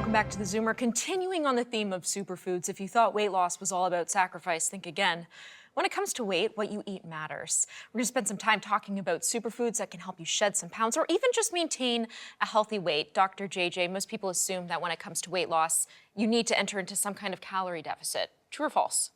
Welcome back to theZoomer. Continuing on the theme of superfoods, if you thought weight loss was all about sacrifice, think again. When it comes to weight, what you eat matters. We're going to spend some time talking about superfoods that can help you shed some pounds or even just maintain a healthy weight. Dr. JJ, most people assume that when it comes to weight loss, you need to enter into some kind of calorie deficit. True or false?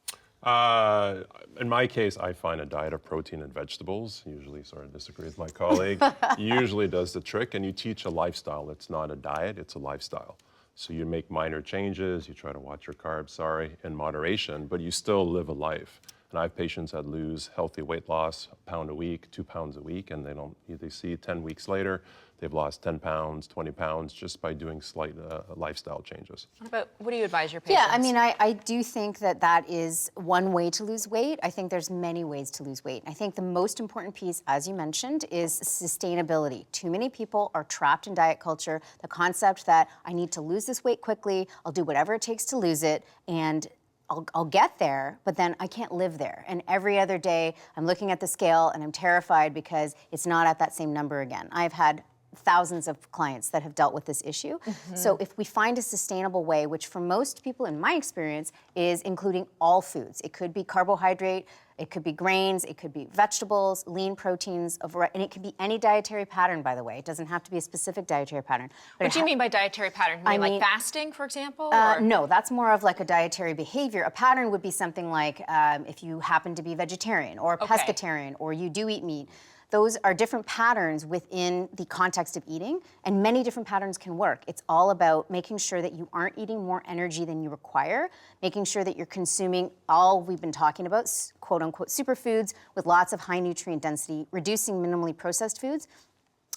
In my case, I find a diet of protein and vegetables, usually sort of disagree with my colleague, usually does the trick, and you teach a lifestyle. It's not a diet, it's a lifestyle. So you make minor changes, you try to watch your carbs, in moderation, but you still live a life. And I have patients that lose healthy weight loss, a pound a week, 2 pounds a week, and they see 10 weeks later, they've lost 10 pounds, 20 pounds just by doing slight lifestyle changes. What do you advise your patients? Yeah, I mean, I do think that that is one way to lose weight. I think there's many ways to lose weight. I think the most important piece, as you mentioned, is sustainability. Too many people are trapped in diet culture. The concept that I need to lose this weight quickly, I'll do whatever it takes to lose it, and I'll get there, but then I can't live there. And every other day, I'm looking at the scale and I'm terrified because it's not at that same number again. I've had thousands of clients that have dealt with this issue. So if we find a sustainable way, which for most people in my experience is including all foods. It could be carbohydrate, it could be grains, it could be vegetables, lean proteins, and it can be any dietary pattern, by the way. It doesn't have to be a specific dietary pattern. What do you mean by dietary pattern? You mean like fasting, for example? No, that's more of like a dietary behavior. A pattern would be something like if you happen to be vegetarian or pescatarian or you do eat meat. Those are different patterns within the context of eating, and many different patterns can work. It's all about making sure that you aren't eating more energy than you require, making sure that you're consuming all we've been talking about, quote unquote, superfoods with lots of high nutrient density, reducing minimally processed foods.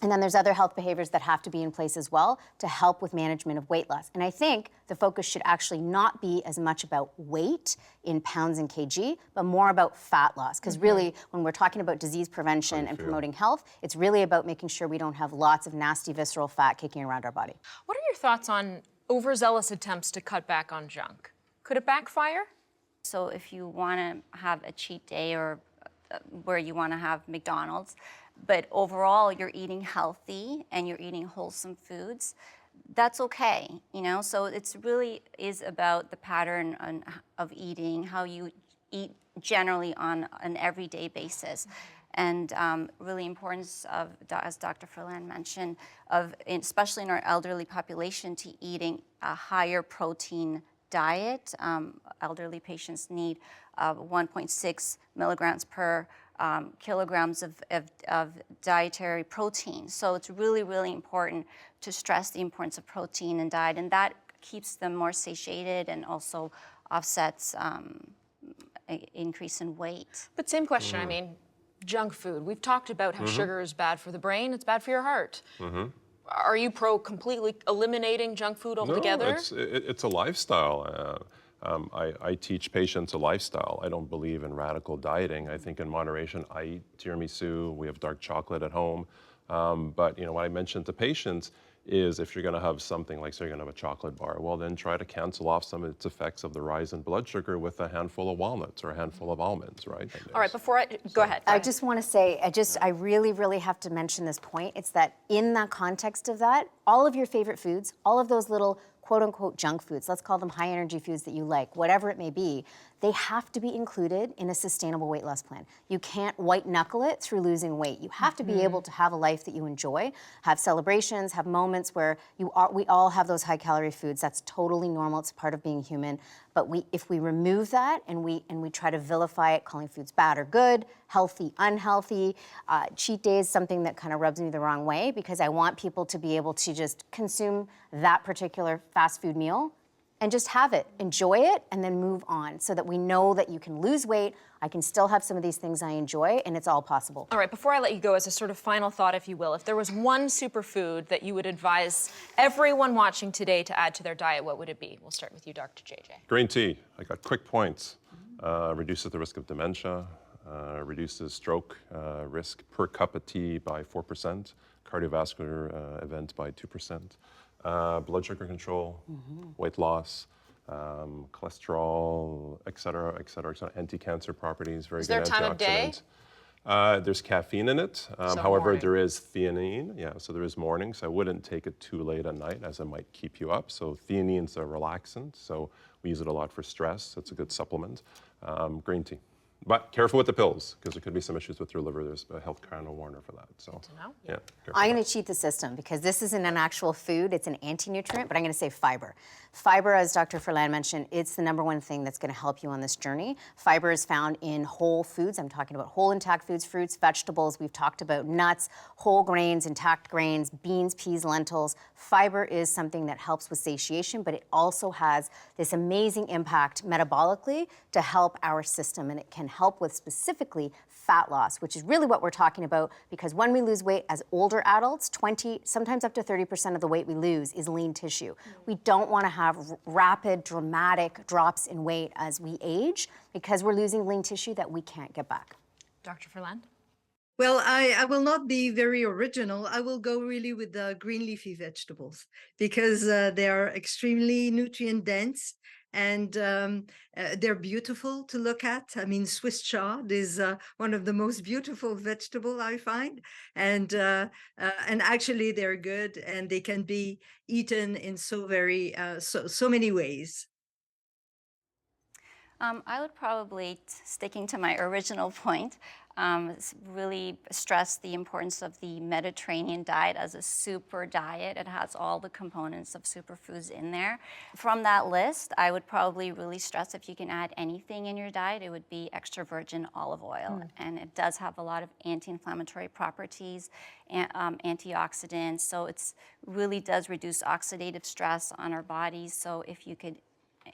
And then there's other health behaviors that have to be in place as well to help with management of weight loss. And I think the focus should actually not be as much about weight in pounds and kg, but more about fat loss. Because really, when we're talking about disease prevention and promoting health, it's really about making sure we don't have lots of nasty visceral fat kicking around our body. What are your thoughts on overzealous attempts to cut back on junk? Could it backfire? So if you want to have a cheat day or where you want to have McDonald's, but overall you're eating healthy and you're eating wholesome foods, that's okay, you know? So it's really is about the pattern of eating, how you eat generally on an everyday basis. And really importance of, as Dr. Ferland mentioned, especially in our elderly population, to eating a higher protein diet. Elderly patients need 1.6 milligrams per kilograms of dietary protein. So it's really, really important to stress the importance of protein in diet, and that keeps them more satiated and also offsets increase in weight. But same question, I mean, junk food. We've talked about how sugar is bad for the brain, it's bad for your heart. Are you pro completely eliminating junk food altogether? No, it's a lifestyle. I teach patients a lifestyle. I don't believe in radical dieting. I think in moderation, I eat tiramisu, we have dark chocolate at home. But you know, what I mentioned to patients is if you're gonna have something like, say you're gonna have a chocolate bar, well then try to cancel off some of its effects of the rise in blood sugar with a handful of walnuts or a handful of almonds, right? All right, go ahead. I just want to say, I really, really have to mention this point. It's that in that context of that, all of your favorite foods, all of those little quote unquote junk foods, let's call them high energy foods that you like, whatever it may be, they have to be included in a sustainable weight loss plan. You can't white knuckle it through losing weight. You have to be able to have a life that you enjoy, have celebrations, have moments where we all have those high calorie foods. That's totally normal, it's part of being human. But if we remove that and we try to vilify it, calling foods bad or good, healthy, unhealthy, cheat day is something that kind of rubs me the wrong way because I want people to be able to just consume that particular fast food meal and just have it, enjoy it, and then move on so that we know that you can lose weight, I can still have some of these things I enjoy, and it's all possible. All right, before I let you go, as a sort of final thought, if you will, if there was one superfood that you would advise everyone watching today to add to their diet, what would it be? We'll start with you, Dr. JJ. Green tea, I got quick points. Reduces the risk of dementia, reduces stroke risk per cup of tea by 4%, cardiovascular event by 2%. Blood sugar control, weight loss, cholesterol, et cetera, anti-cancer properties, very good antioxidants. Is there a time of day? There's caffeine in it. So However, morning. there is theanine. Yeah, so there is morning. So I wouldn't take it too late at night, as it might keep you up. So theanine's a relaxant. So we use it a lot for stress. It's a good supplement. Green tea. But careful with the pills, because there could be some issues with your liver. There's a health kind of warner for that. So, to know. yeah. I'm going to cheat the system because this isn't an actual food, it's an anti-nutrient, but I'm going to say fiber. Fiber, as Dr. Ferland mentioned, it's the #1 thing that's going to help you on this journey. Fiber is found in whole foods. I'm talking about whole intact foods, fruits, vegetables. We've talked about nuts, whole grains, intact grains, beans, peas, lentils. Fiber is something that helps with satiation, but it also has this amazing impact metabolically to help our system, and it can help with specifically fat loss, which is really what we're talking about, because when we lose weight as older adults, 20, sometimes up to 30% of the weight we lose is lean tissue. We don't want to have rapid, dramatic drops in weight as we age because we're losing lean tissue that we can't get back. Dr. Ferland? Well, I will not be very original. I will go really with the green leafy vegetables because they are extremely nutrient dense and they're beautiful to look at. I mean, Swiss chard is one of the most beautiful vegetable I find, and actually they're good and they can be eaten in so many ways. I would probably, sticking to my original point, really stress the importance of the Mediterranean diet as a super diet. It has all the components of superfoods in there. From that list, I would probably really stress if you can add anything in your diet, it would be extra virgin olive oil. And it does have a lot of anti-inflammatory properties, antioxidants, so it really does reduce oxidative stress on our bodies. So if you could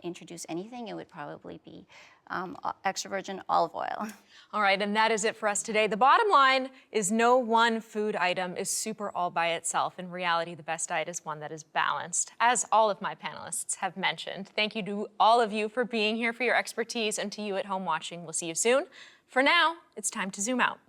introduce anything, it would probably be extra virgin olive oil. All right, and that is it for us today. The bottom line is no one food item is super all by itself. In reality, the best diet is one that is balanced, as all of my panelists have mentioned. Thank you to all of you for being here, for your expertise, and to you at home watching. We'll see you soon. For now, it's time to zoom out.